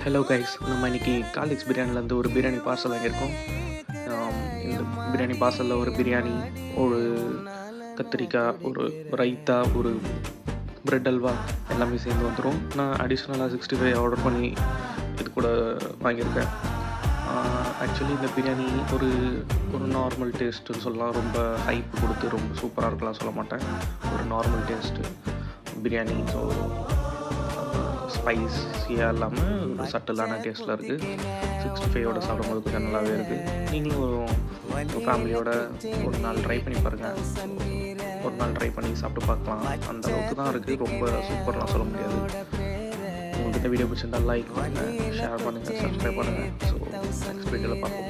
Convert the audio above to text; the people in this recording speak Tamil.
ஹலோ கைஸ், நம்ம இன்னைக்கு காலேஜ் பிரியாணிலேருந்து ஒரு பிரியாணி பார்சல் வாங்கியிருக்கோம். இந்த பிரியாணி பார்சலில் ஒரு பிரியாணி, ஒரு கத்திரிக்காய், ஒரு ரைத்தா, ஒரு பிரெட் அல்வா எல்லாமே சேர்ந்து வந்துடும். நான் அடிஷ்னலாக 65 ஆர்டர் பண்ணி இது கூட வாங்கியிருக்கேன். ஆக்சுவலி இந்த பிரியாணி ஒரு ஒரு நார்மல் டேஸ்ட்டுன்னு சொல்லலாம். ரொம்ப ஹைப் கொடுத்து ரொம்ப சூப்பராக இருக்கலாம் சொல்ல மாட்டேன். ஒரு நார்மல் டேஸ்ட்டு பிரியாணி. ஸோ ஸ்பைஸியாக இல்லாமல் ஒரு சட்டிலான டேஸ்ட்டில் இருக்குது. 65யோட சாப்பிடும்போது கொஞ்சம் நல்லாவே இருக்குது. நீங்களும் உங்கள் ஃபேமிலியோட ஒரு நாள் ட்ரை பண்ணி பாருங்கள். ஒரு நாள் ட்ரை பண்ணி சாப்பிட்டு பார்க்கலாம். அந்த அளவுக்கு தான் இருக்குது. ரொம்ப சூப்பர்லாம் சொல்ல முடியாது. உங்களுக்கு இந்த வீடியோ பிடிச்சிருந்தால் லைக் பண்ணுங்கள், ஷேர் பண்ணுங்கள், சப்ஸ்கிரைப் பண்ணுங்கள். ஸோ நெக்ஸ்ட் வீடியோவில் பார்ப்போம்.